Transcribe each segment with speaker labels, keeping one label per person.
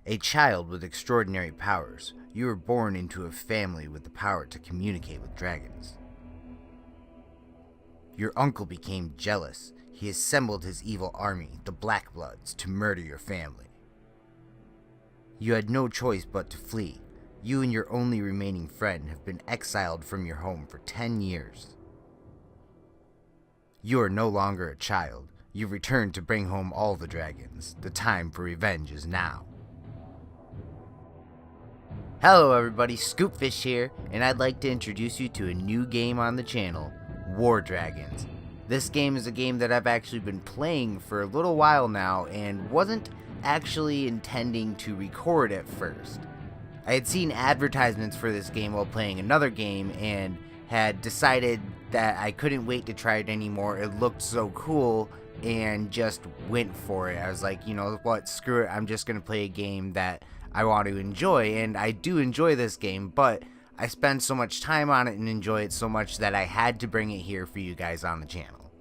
Speaker 1: A child with extraordinary powers, you were born into a family with the power to communicate with dragons. Your uncle became jealous. He assembled his evil army, the Blackbloods, to murder your family. You had no choice but to flee. You and your only remaining friend have been exiled from your home for 10 years. You are no longer a child. You've returned to bring home all the dragons. The time for revenge is now. Hello everybody, ScootFish here, and I'd like to introduce you to a new game on the channel, War Dragons. This game is a game that I've actually been playing for a little while now and wasn't actually intending to record at first. I had seen advertisements for this game while playing another game and had decided that I couldn't wait to try it anymore. It looked so cool and just went for it. I was like, you know what, screw it, I'm just going to play a game that I want to enjoy, and I do enjoy this game, but I spend so much time on it and enjoy it so much that I had to bring it here for you guys on the channel.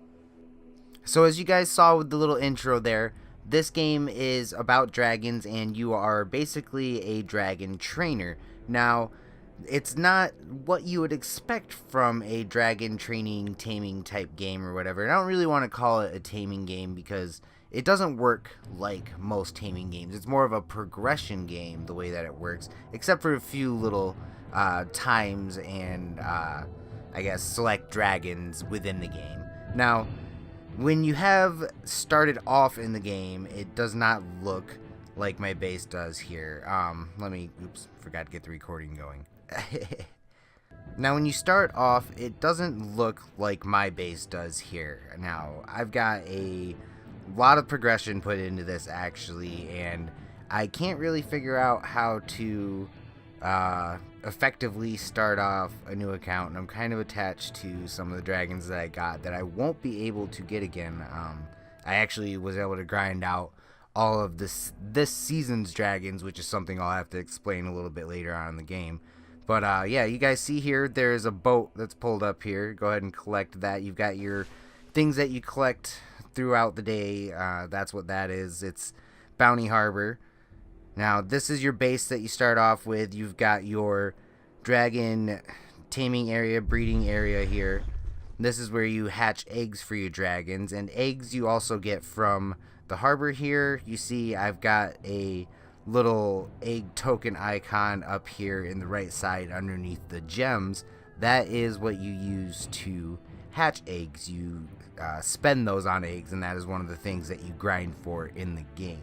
Speaker 1: So as you guys saw with the little intro there, this game is about dragons and you are basically a dragon trainer. Now, it's not what you would expect from a dragon training, taming type game or whatever. And I don't really want to call it a taming game because it doesn't work like most taming games. It's more of a progression game the way that it works, except for a few little times and I guess select dragons within the game. Now, when you have started off in the game, it does not look like my base does here. Oops, forgot to get the recording going. Now, when you start off, it doesn't look like my base does here. Now, I've got a lot of progression put into this actually, and I can't really figure out how to effectively start off a new account, and I'm kind of attached to some of the dragons that I got that I won't be able to get again. I actually was able to grind out all of this season's dragons, which is something I'll have to explain a little bit later on in the game. But yeah, you guys see here there's a boat that's pulled up here. Go ahead and collect that. You've got your things that you collect throughout the day. That's what that is. It's Bounty Harbor. Now, this is your base that you start off with. You've got your dragon taming area, breeding area here. This is where you hatch eggs for your dragons, and eggs you also get from the harbor here. You see I've got a little egg token icon up here in the right side underneath the gems. That is what you use to hatch eggs. You spend those on eggs, and that is one of the things that you grind for in the game.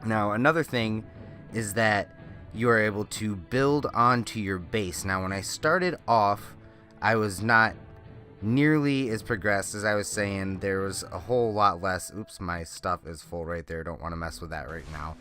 Speaker 1: Now, another thing is that you are able to build onto your base. Now, when I started off, I was not nearly as progressed as I was saying. There was a whole lot less. Oops, my stuff is full right there. Don't want to mess with that right now.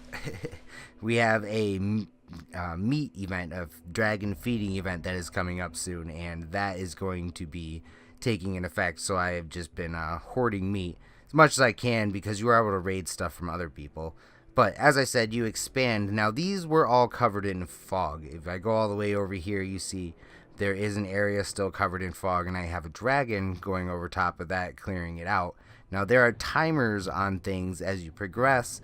Speaker 1: We have a meat event, a dragon feeding event that is coming up soon, and that is going to be taking an effect. So I have just been hoarding meat as much as I can because you are able to raid stuff from other people. But as I said, you expand. Now, these were all covered in fog. If I go all the way over here, you see there is an area still covered in fog, and I have a dragon going over top of that, clearing it out. Now, there are timers on things as you progress.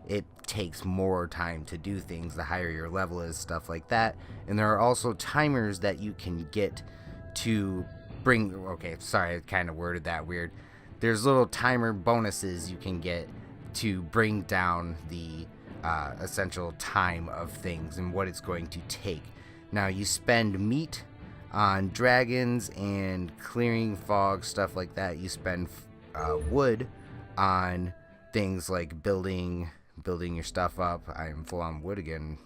Speaker 1: It takes more time to do things the higher your level is, stuff like that. And there are also timers that you can get to bring... Okay, sorry, I kind of worded that weird. There's little timer bonuses you can get to bring down the essential time of things and what it's going to take. Now, you spend meat on dragons and clearing fog, stuff like that. You spend wood on things like building your stuff up. I am full on wood again.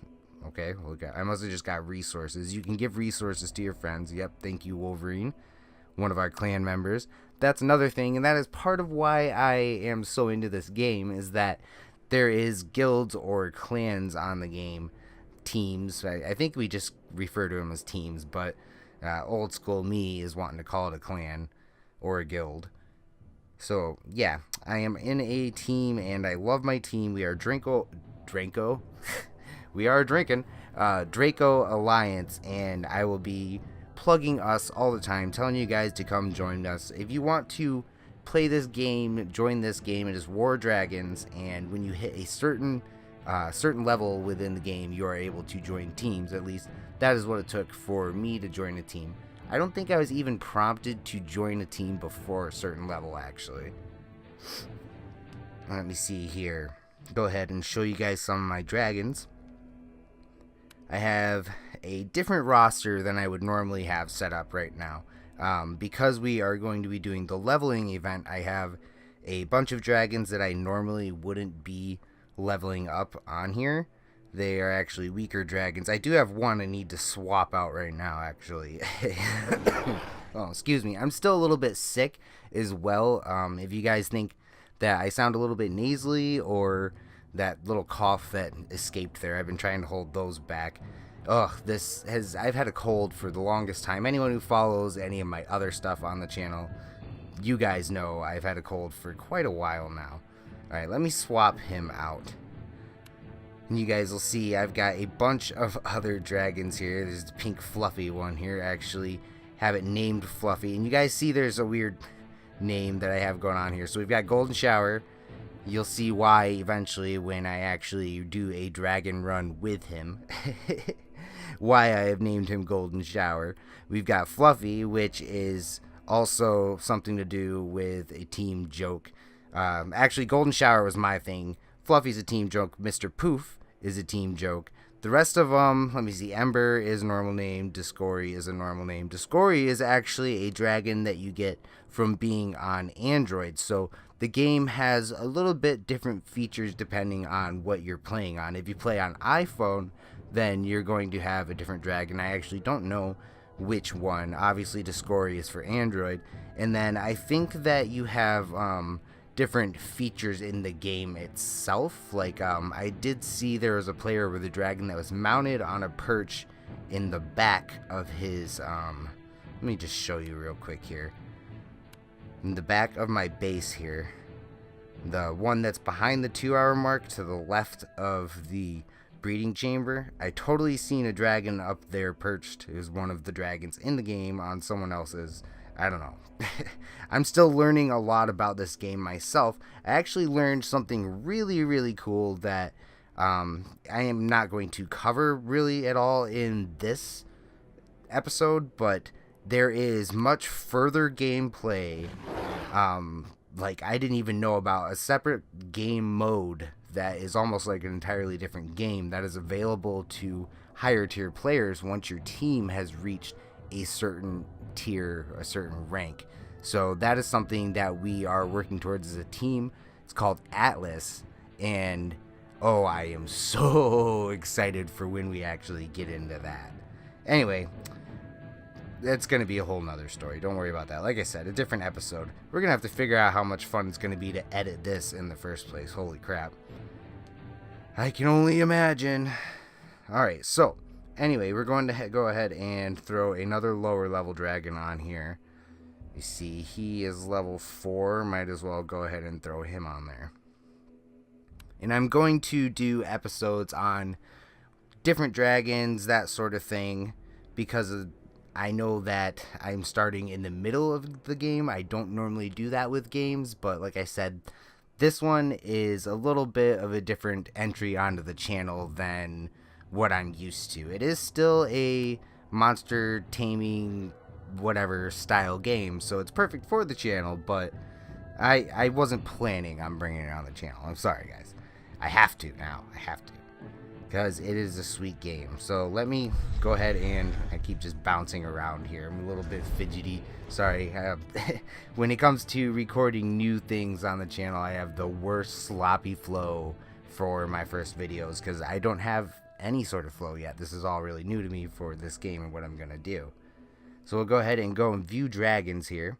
Speaker 1: Okay, well, I must have just got resources. You can give resources to your friends. Yep, thank you, Wolverine, one of our clan members. That's another thing, and that is part of why I am so into this game, is that there is guilds or clans on the game, teams. I think we just refer to them as teams, but old school me is wanting to call it a clan or a guild. So yeah, I am in a team, and I love my team. We are Draco. We are drinking Draco Alliance, and I will be plugging us all the time, telling you guys to come join us. If you want to play this game, join this game. It is War Dragons, and when you hit a certain certain level within the game, you are able to join teams. At least that is what it took for me to join a team. I don't think I was even prompted to join a team before a certain level, actually. Let me see here. Go ahead and show you guys some of my dragons. I have a different roster than I would normally have set up right now. Because we are going to be doing the leveling event, I have a bunch of dragons that I normally wouldn't be leveling up on here. They are actually weaker dragons. I do have one I need to swap out right now, actually. Oh, excuse me. I'm still a little bit sick as well. If you guys think that I sound a little bit nasally or that little cough that escaped there, I've been trying to hold those back. I've had a cold for the longest time. Anyone who follows any of my other stuff on the channel, you guys know I've had a cold for quite a while now. Alright, let me swap him out. And you guys will see I've got a bunch of other dragons here. There's the pink fluffy one here. I actually have it named Fluffy. And you guys see there's a weird name that I have going on here. So we've got Golden Shower. You'll see why eventually when I actually do a dragon run with him. Why I have named him Golden Shower. We've got Fluffy, which is also something to do with a team joke. Actually, Golden Shower was my thing. Fluffy's a team joke. Mr. Poof is a team joke. The rest of them, let me see. Ember is a normal name. Discory is a normal name. Discory is actually a dragon that you get from being on Android. So the game has a little bit different features depending on what you're playing on. If you play on iPhone, then you're going to have a different dragon. I actually don't know which one. Obviously, Discory is for Android. And then I think that you have different features in the game itself. Like, I did see there was a player with a dragon that was mounted on a perch in the back of his, let me just show you real quick here. In the back of my base here, the one that's behind the 2-hour mark to the left of the breeding chamber, I totally seen a dragon up there perched. It was one of the dragons in the game on someone else's. I don't know. I'm still learning a lot about this game myself. I actually learned something really, really cool that I am not going to cover really at all in this episode, but there is much further gameplay. Like, I didn't even know about a separate game mode that is almost like an entirely different game that is available to higher tier players once your team has reached a certain tier, a certain rank. So that is something that we are working towards as a team. It's called Atlas, and oh, I am so excited for when we actually get into that. Anyway, that's going to be a whole nother story. Don't worry about that. Like I said, a different episode. We're going to have to figure out how much fun it's going to be to edit this in the first place. Holy crap. I can only imagine. Alright, so anyway, we're going to go ahead and throw another lower level dragon on here. You see, he is level 4. Might as well go ahead and throw him on there. And I'm going to do episodes on different dragons, that sort of thing, because I know that I'm starting in the middle of the game. I don't normally do that with games, but like I said, this one is a little bit of a different entry onto the channel than what I'm used to. It is still a monster taming whatever style game, so it's perfect for the channel, but I wasn't planning on bringing it on the channel. I'm sorry, guys. I have to now. I have to, because it is a sweet game. So let me go ahead and I keep just bouncing around here. I'm a little bit fidgety. Sorry. When it comes to recording new things on the channel, I have the worst sloppy flow for my first videos because I don't have any sort of flow yet. This is all really new to me for this game and what I'm going to do. So we'll go ahead and go and view dragons here.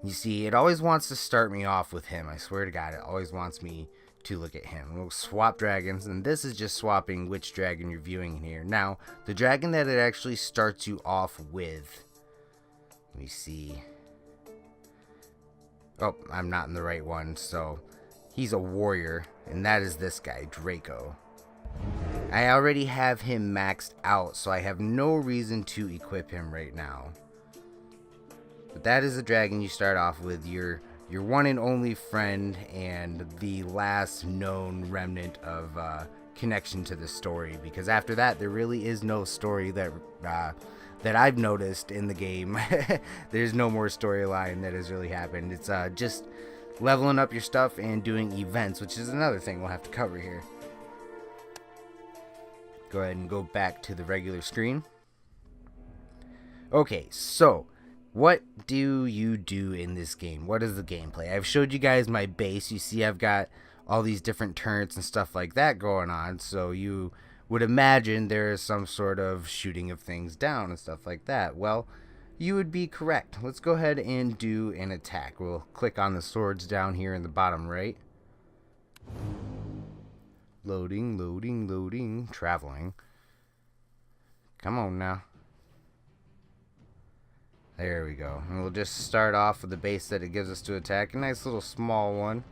Speaker 1: You see, it always wants to start me off with him. I swear to God, it always wants me to look at him. We'll swap dragons, and this is just swapping which dragon you're viewing in here. Now, the dragon that it actually starts you off with, let me see. Oh, I'm not in the right one, so he's a warrior, and that is this guy, Draco. I already have him maxed out, so I have no reason to equip him right now. But that is the dragon you start off with, your your one and only friend and the last known remnant of connection to the story, because after that there really is no story that I've noticed in the game. There's no more storyline that has really happened. It's just leveling up your stuff and doing events, which is another thing we'll have to cover here. Go ahead and go back to the regular screen. Okay, so what do you do in this game? What is the gameplay? I've showed you guys my base. You see I've got all these different turrets and stuff like that going on, so you would imagine there is some sort of shooting of things down and stuff like that. Well, you would be correct. Let's go ahead and do an attack. We'll click on the swords down here in the bottom right. Loading, loading, loading, traveling. Come on now. There we go. And we'll just start off with the base that it gives us to attack. A nice little small one.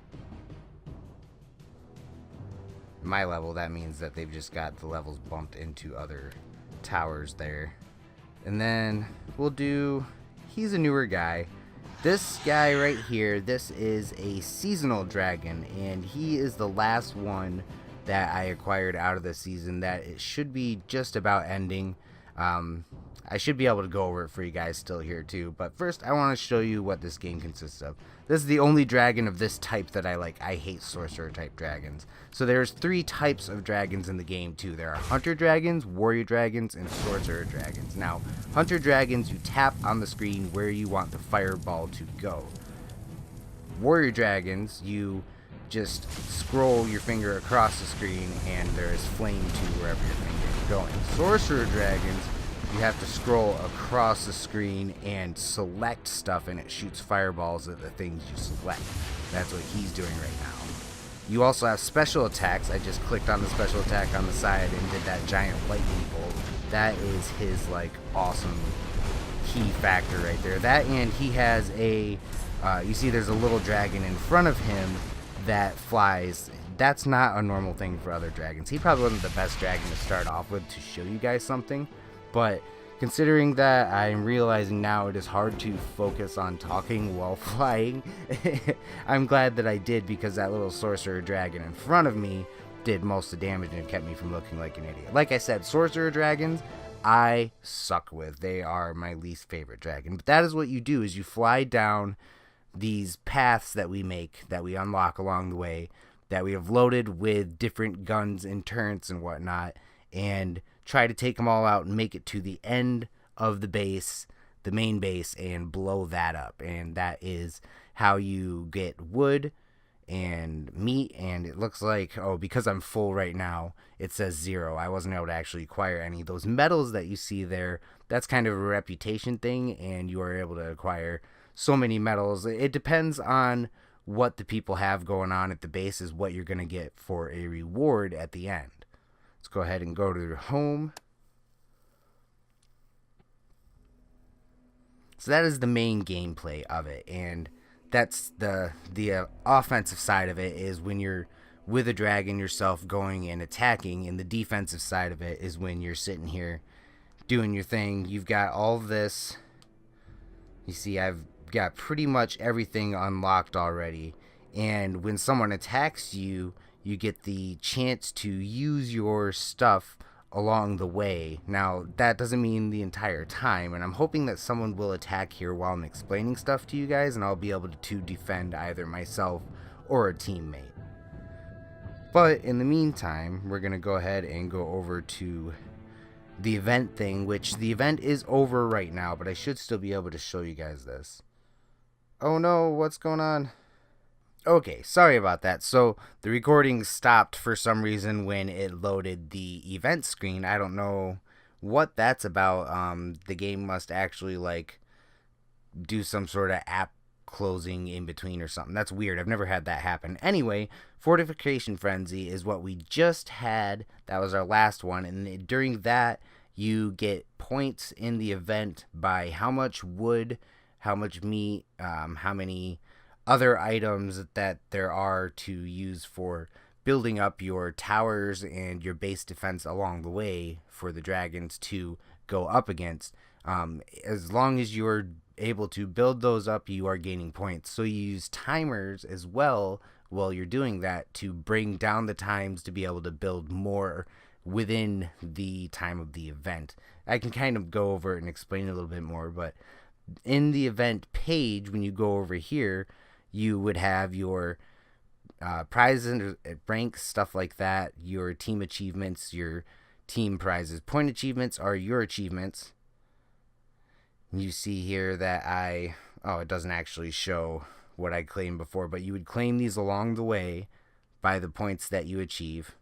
Speaker 1: My level, that means that they've just got the levels bumped into other towers there. And then we'll do, he's a newer guy. This guy right here, this is a seasonal dragon, and he is the last one that I acquired out of the season that it should be just about ending. I should be able to go over it for you guys still here too, but first I want to show you what this game consists of. This is the only dragon of this type that I like. I hate sorcerer type dragons. So there's 3 types of dragons in the game too. There are hunter dragons, warrior dragons, and sorcerer dragons. Now, hunter dragons, you tap on the screen where you want the fireball to go. Warrior dragons, you just scroll your finger across the screen and there is flame to wherever your finger is going. Sorcerer dragons, you have to scroll across the screen and select stuff, and it shoots fireballs at the things you select. That's what he's doing right now. You also have special attacks. I just clicked on the special attack on the side and did that giant lightning bolt. That is his like awesome key factor right there. That, and he has a you see there's a little dragon in front of him that flies. That's not a normal thing for other dragons. He probably wasn't the best dragon to start off with to show you guys something. But considering that I'm realizing now it is hard to focus on talking while flying, I'm glad that I did, because that little sorcerer dragon in front of me did most of the damage and kept me from looking like an idiot. Like I said, sorcerer dragons I suck with. They are my least favorite dragon. But that is what you do, is you fly down these paths that we make, that we unlock along the way, that we have loaded with different guns and turrets and whatnot, and try to take them all out and make it to the end of the base, the main base, and blow that up. And that is how you get wood and meat. And it looks like, oh, because I'm full right now, it says 0. I wasn't able to actually acquire any. Those metals that you see there, that's kind of a reputation thing, and you are able to acquire so many metals. It depends on what the people have going on at the base is what you're going to get for a reward at the end. Let's go ahead and go to home. So that is the main gameplay of it, and that's the offensive side of it, is when you're with a dragon yourself going and attacking, and the defensive side of it is when you're sitting here doing your thing. You've got all of this. You see I've got pretty much everything unlocked already, and when someone attacks you, you get the chance to use your stuff along the way. Now, that doesn't mean the entire time, and I'm hoping that someone will attack here while I'm explaining stuff to you guys, and I'll be able to defend either myself or a teammate. But in the meantime, we're going to go ahead and go over to the event thing, which the event is over right now, but I should still be able to show you guys this. Oh no, what's going on? Okay, sorry about that. So the recording stopped for some reason when it loaded the event screen. I don't know what that's about. The game must actually like do some sort of app closing in between or something. That's weird. I've never had that happen. Anyway, Fortification Frenzy is what we just had. That was our last one, and during that you get points in the event by how much wood, how much meat, how many other items that there are to use for building up your towers and your base defense along the way for the dragons to go up against. As long as you're able to build those up, you are gaining points. So you use timers as well while you're doing that to bring down the times to be able to build more within the time of the event. I can kind of go over it and explain it a little bit more, but in the event page, when you go over here, you would have your prizes, ranks, stuff like that, your team achievements, your team prizes. Point achievements are your achievements. You see here that it doesn't actually show what I claimed before, but you would claim these along the way by the points that you achieve.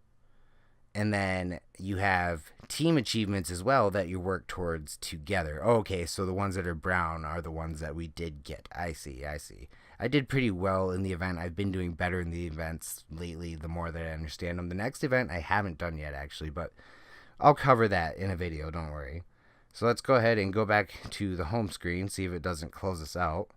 Speaker 1: And then you have team achievements as well that you work towards together. Okay, so the ones that are brown are the ones that we did get. I see. I did pretty well in the event. I've been doing better in the events lately, the more that I understand them. The next event I haven't done yet, actually, but I'll cover that in a video, don't worry. So let's go ahead and go back to the home screen, see if it doesn't close us out.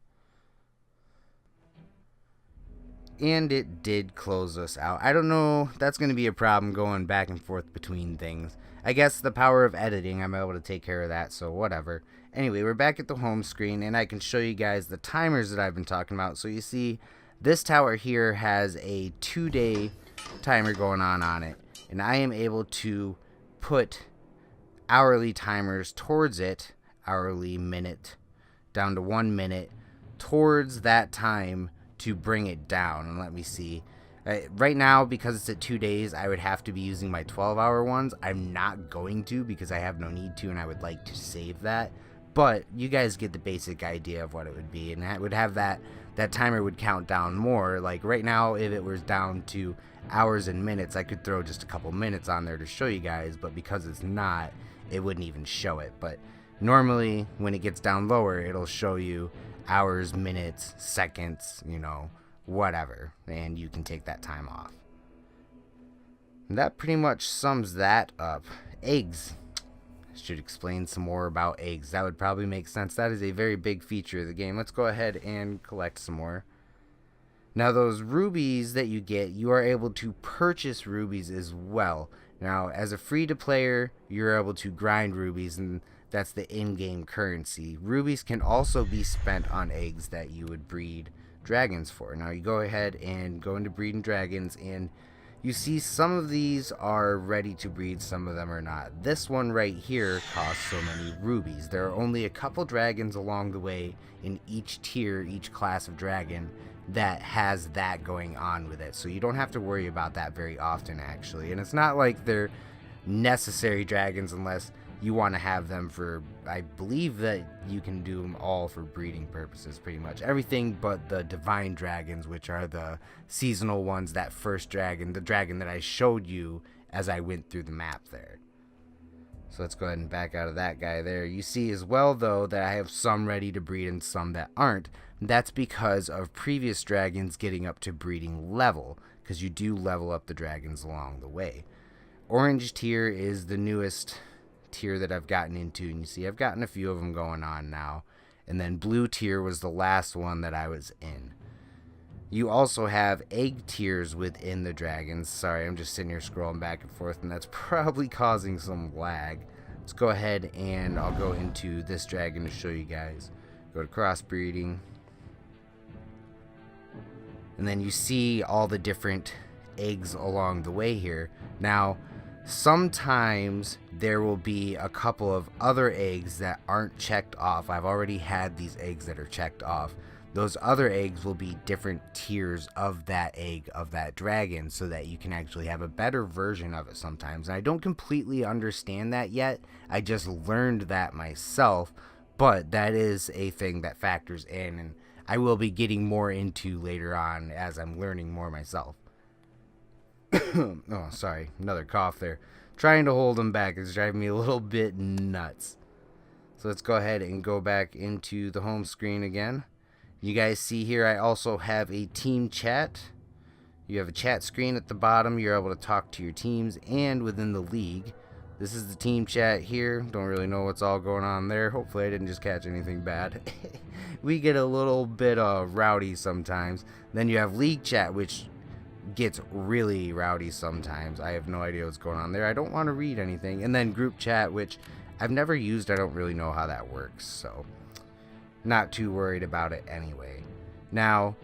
Speaker 1: And it did close us out. I don't know, that's going to be a problem going back and forth between things. I guess the power of editing, I'm able to take care of that, so whatever. Anyway, we're back at the home screen, and I can show you guys the timers that I've been talking about. So you see, this tower here has a 2-day timer going on it, and I am able to put hourly timers towards it, hourly minute, down to 1 minute, towards that time to bring it down. And let me see. Right now, because it's at 2 days, I would have to be using my 12-hour ones. I'm not going to because I have no need to, and I would like to save that. But you guys get the basic idea of what it would be, and that would have that timer would count down more. Like right now, if it was down to hours and minutes, I could throw just a couple minutes on there to show you guys, but because it's not, it wouldn't even show it. But normally when it gets down lower, it'll show you hours, minutes, seconds, whatever, and you can take that time off. And that pretty much sums that up. Eggs. I should explain some more about eggs. That would probably make sense. That is a very big feature of the game. Let's go ahead and collect some more. Now those rubies that you get, you are able to purchase rubies as well. Now as a free-to-player, you're able to grind rubies, and that's the in-game currency. Rubies can also be spent on eggs that you would breed dragons for. Now you go ahead and go into breeding dragons, and you see some of these are ready to breed, some of them are not. This one right here costs so many rubies. There are only a couple dragons along the way in each tier, each class of dragon, that has that going on with it. So you don't have to worry about that very often, actually. And it's not like they're necessary dragons unless you want to have them for, I believe that you can do them all for breeding purposes, pretty much. Everything but the divine dragons, which are the seasonal ones, that first dragon, the dragon that I showed you as I went through the map there. So let's go ahead and back out of that guy there. You see as well, though, that I have some ready to breed and some that aren't. That's because of previous dragons getting up to breeding level, because you do level up the dragons along the way. Orange tier is the newest tier that I've gotten into, and you see I've gotten a few of them going on now. And then blue tier was the last one that I was in. You also have egg tiers within the dragons. Sorry, I'm just sitting here scrolling back and forth, and that's probably causing some lag. Let's go ahead and I'll go into this dragon to show you guys. Go to crossbreeding. And then you see all the different eggs along the way here. Now, sometimes there will be a couple of other eggs that aren't checked off. I've already had these eggs that are checked off. Those other eggs will be different tiers of that egg, of that dragon, so that you can actually have a better version of it sometimes. And I don't completely understand that yet. I just learned that myself, but that is a thing that factors in, and I will be getting more into later on as I'm learning more myself. Oh, sorry, another cough there. Trying to hold them back is driving me a little bit nuts. So let's go ahead and go back into the home screen again. You guys see here I also have a team chat. You have a chat screen at the bottom. You're able to talk to your teams and within the league. This is the team chat here. Don't really know what's all going on there. Hopefully I didn't just catch anything bad. We get a little bit rowdy sometimes. Then you have league chat, which gets really rowdy sometimes. I have no idea what's going on there. I don't want to read anything. And then group chat, which I've never used. I don't really know how that works. So not too worried about it anyway. Now,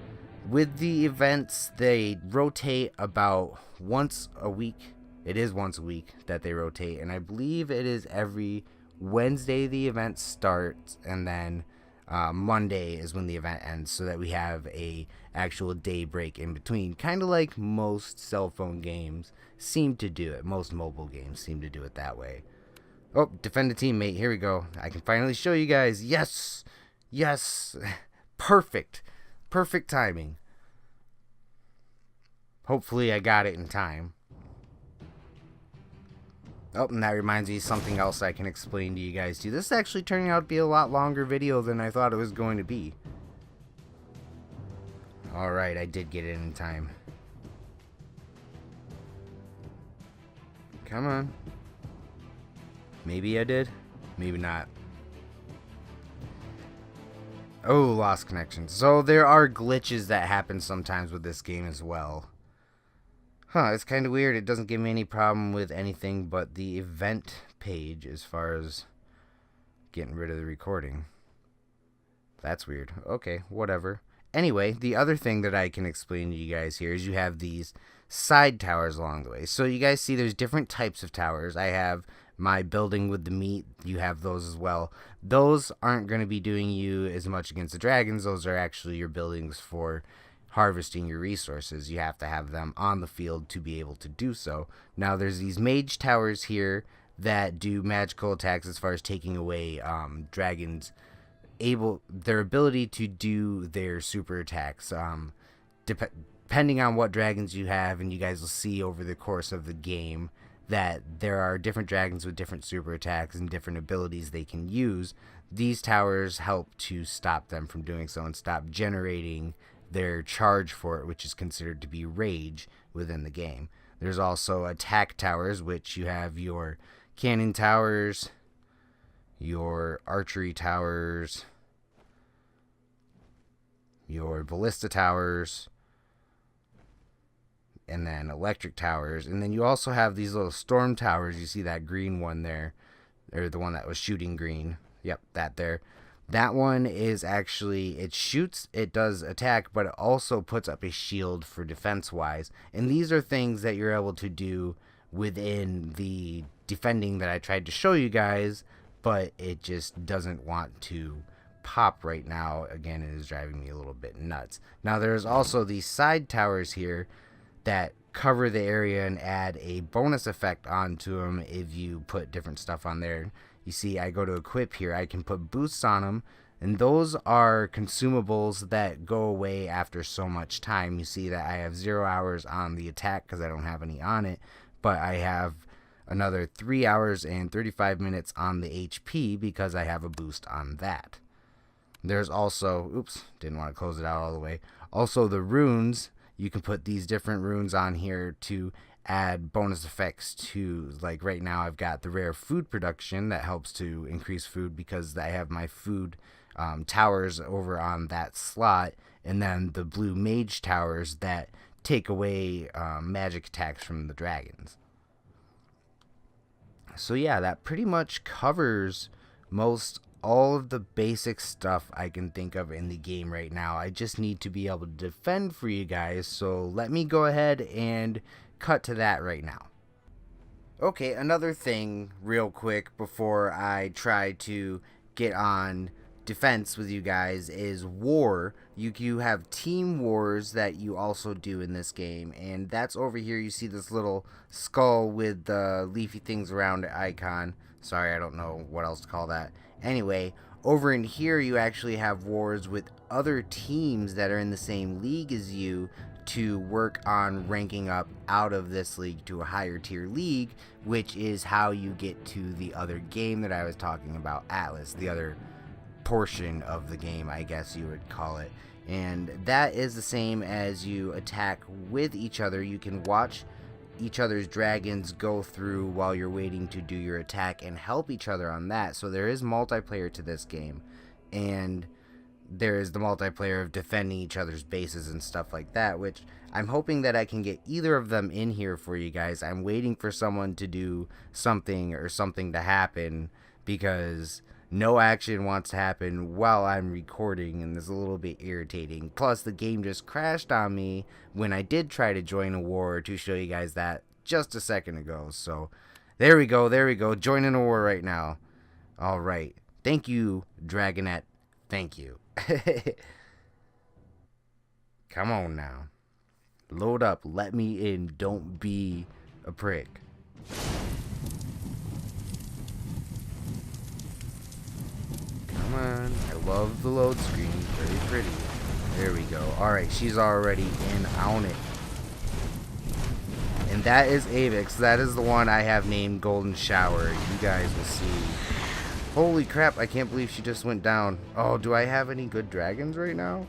Speaker 1: with the events, they rotate about once a week. It is once a week that they rotate, and I believe it is every Wednesday the event starts, and then Monday is when the event ends, so that we have a actual day break in between, kind of like most cell phone games seem to do it. Most mobile games seem to do it that way. Oh, defend a teammate. Here we go. I can finally show you guys. Yes, yes, perfect timing. Hopefully I got it in time. Oh, and that reminds me of something else I can explain to you guys too. This is actually turning out to be a lot longer video than I thought it was going to be. Alright, I did get it in time. Come on. Maybe I did. Maybe not. Oh, lost connection. So there are glitches that happen sometimes with this game as well. Huh, it's kind of weird. It doesn't give me any problem with anything but the event page as far as getting rid of the recording. That's weird. Okay, whatever. Anyway, the other thing that I can explain to you guys here is you have these side towers along the way. So you guys see there's different types of towers. I have my building with the meat. You have those as well. Those aren't going to be doing you as much against the dragons. Those are actually your buildings for harvesting your resources. You have to have them on the field to be able to do so. Now there's these mage towers here that do magical attacks as far as taking away dragons their ability to do their super attacks. Depending on what dragons you have, and you guys will see over the course of the game that there are different dragons with different super attacks and different abilities they can use. These towers help to stop them from doing so and stop generating their charge for it, which is considered to be rage within the game. There's also attack towers, which you have your cannon towers, your archery towers, your ballista towers, and then electric towers. And then you also have these little storm towers. You see that green one there, or the one that was shooting green. Yep, that there. That one is actually, it shoots, it does attack, but it also puts up a shield for defense-wise. And these are things that you're able to do within the defending that I tried to show you guys, but it just doesn't want to pop right now. Again, it is driving me a little bit nuts. Now, there's also these side towers here that cover the area and add a bonus effect onto them if you put different stuff on there. You see, I go to equip here, I can put boosts on them, and those are consumables that go away after so much time. You see that I have 0 hours on the attack because I don't have any on it, but I have another 3 hours and 35 minutes on the HP because I have a boost on that. There's also, oops, didn't want to close it out all the way. Also the runes, you can put these different runes on here to add bonus effects to, like right now I've got the rare food production that helps to increase food because I have my food towers over on that slot, and then the blue mage towers that take away magic attacks from the dragons. So yeah, that pretty much covers most all of the basic stuff I can think of in the game right now. I just need to be able to defend for you guys, so let me go ahead and cut to that right now. Okay, another thing real quick before I try to get on defense with you guys is war. You have team wars that you also do in this game, and that's over here. You see this little skull with the leafy things around it icon. Sorry, I don't know what else to call that. Anyway, over in here you actually have wars with other teams that are in the same league as you to work on ranking up out of this league to a higher tier league, which is how you get to the other game that I was talking about, Atlas, the other portion of the game, I guess you would call it. And that is the same as you attack with each other. You can watch each other's dragons go through while you're waiting to do your attack and help each other on that. So there is multiplayer to this game, and there is the multiplayer of defending each other's bases and stuff like that, which I'm hoping that I can get either of them in here for you guys. I'm waiting for someone to do something or something to happen because no action wants to happen while I'm recording, and it's a little bit irritating. Plus, the game just crashed on me when I did try to join a war to show you guys that just a second ago. So, there we go, joining a war right now. Alright, thank you, Dragonette, thank you. Come on now. Load up, let me in, don't be a prick. Come on, I love the load screen, very pretty. There we go. Alright, she's already in on it. And that is Avix, that is the one I have named Golden Shower. You guys will see. Holy crap, I can't believe she just went down. Oh, do I have any good dragons right now?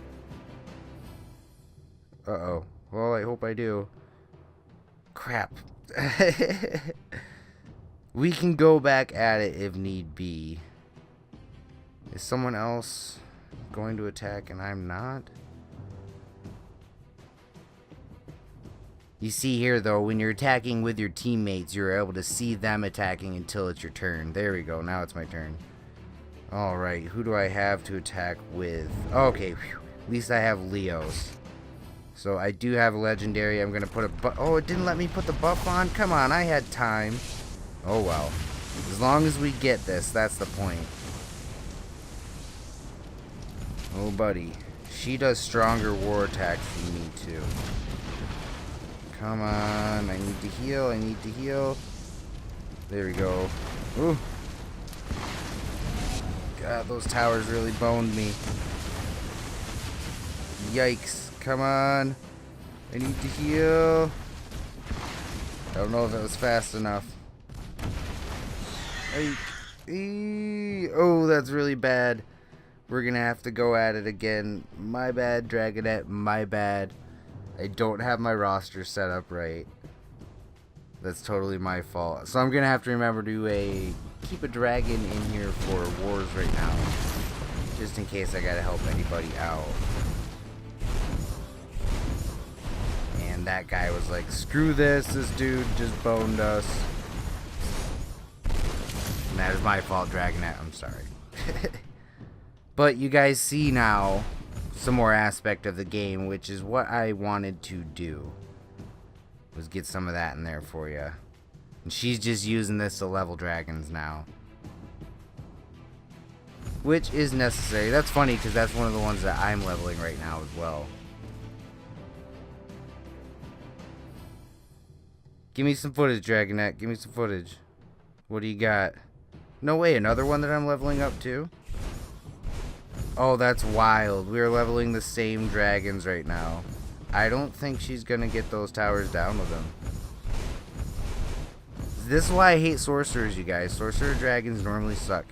Speaker 1: Uh-oh. Well, I hope I do. Crap. We can go back at it if need be. Is someone else going to attack and I'm not? You see here, though, when you're attacking with your teammates, you're able to see them attacking until it's your turn. There we go. Now it's my turn. Alright, who do I have to attack with? Okay, whew. At least I have Leos. So I do have a legendary. I'm going to put a oh, it didn't let me put the buff on? Come on, I had time. Oh, well. As long as we get this, that's the point. Oh, buddy. She does stronger war attacks than me, too. Come on. I need to heal. I need to heal. There we go. Ooh. God, those towers really boned me. Yikes. Come on. I need to heal. I don't know if that was fast enough. Oh, that's really bad. We're going to have to go at it again. My bad, Dragonette. My bad. I don't have my roster set up right. That's totally my fault. So I'm going to have to remember to keep a dragon in here for wars right now. Just in case I got to help anybody out. And that guy was like, screw this. This dude just boned us. And that is my fault, Dragonette. I'm sorry. But you guys see now some more aspect of the game, which is what I wanted to do. Was get some of that in there for you. And she's just using this to level dragons now. Which is necessary. That's funny because that's one of the ones that I'm leveling right now as well. Give me some footage, Dragonette. Give me some footage. What do you got? No way, another one that I'm leveling up too? Oh, that's wild. We're leveling the same dragons right now. I don't think she's gonna get those towers down with them. This is why I hate sorcerers, you guys. Sorcerer dragons normally suck.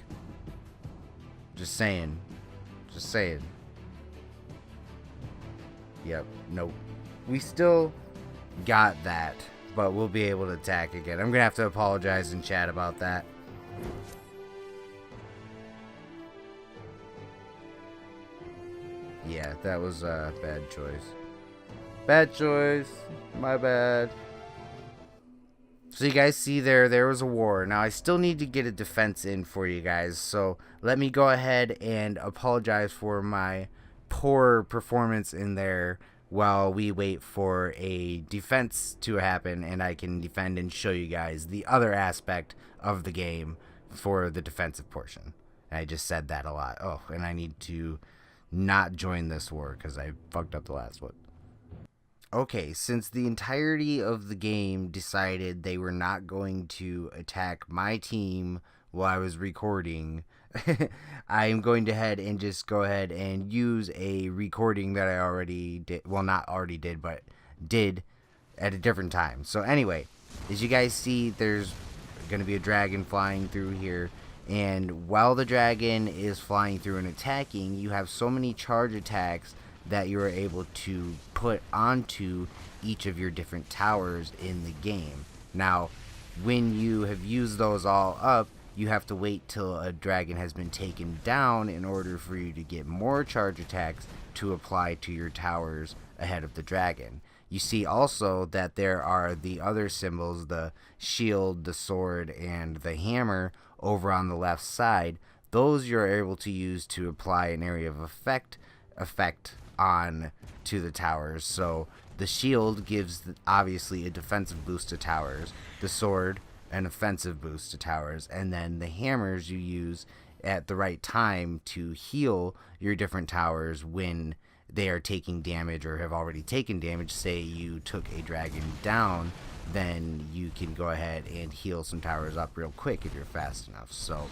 Speaker 1: Just saying. Just saying. Yep, nope. We still got that, but we'll be able to attack again. I'm gonna have to apologize in chat about that. Yeah, that was a bad choice. Bad choice. My bad. So you guys see there was a war. Now I still need to get a defense in for you guys. So let me go ahead and apologize for my poor performance in there while we wait for a defense to happen and I can defend and show you guys the other aspect of the game for the defensive portion. And I just said that a lot. Oh, and I need to not join this war because I fucked up the last one. Okay, since the entirety of the game decided they were not going to attack my team while I was recording, I'm going to head and just go ahead and use a recording that I already did. Well, not already did, but did at a different time. So anyway, as you guys see, there's going to be a dragon flying through here. And while the dragon is flying through and attacking, you have so many charge attacks that you are able to put onto each of your different towers in the game. Now, when you have used those all up, you have to wait till a dragon has been taken down in order for you to get more charge attacks to apply to your towers ahead of the dragon. You see also that there are the other symbols, the shield, the sword, and the hammer over on the left side. those you're able to use to apply an area of effect on to the towers. So the shield gives obviously a defensive boost to towers, the sword an offensive boost to towers, and then the hammers you use at the right time to heal your different towers when they are taking damage or have already taken damage. Say you took a dragon down, then you can go ahead and heal some towers up real quick if you're fast enough. So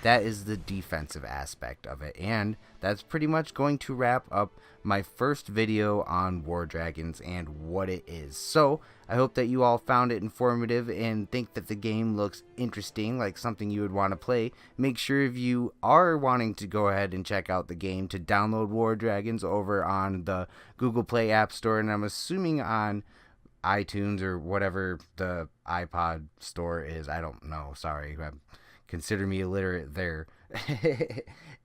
Speaker 1: that is the defensive aspect of it, and that's pretty much going to wrap up my first video on War Dragons and what it is. So I hope that you all found it informative and think that the game looks interesting, like something you would want to play. Make sure if you are wanting to go ahead and check out the game, to download War Dragons over on the Google Play App Store, and I'm assuming on iTunes or whatever the iPod store is. I don't know, sorry, consider me illiterate there.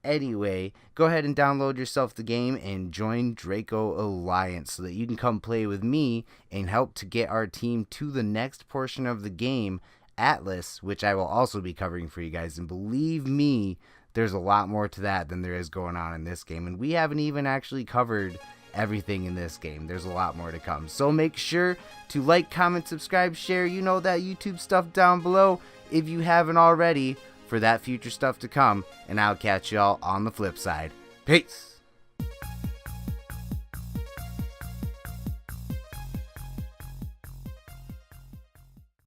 Speaker 1: Anyway, go ahead and download yourself the game and join Draco Alliance so that you can come play with me and help to get our team to the next portion of the game, Atlas, which I will also be covering for you guys. And believe me, there's a lot more to that than there is going on in this game, and we haven't even actually covered everything in this game. There's a lot more to come. So make sure to like, comment, subscribe, share, you know, that YouTube stuff down below if you haven't already, for that future stuff to come, and I'll catch y'all on the flip side. Peace!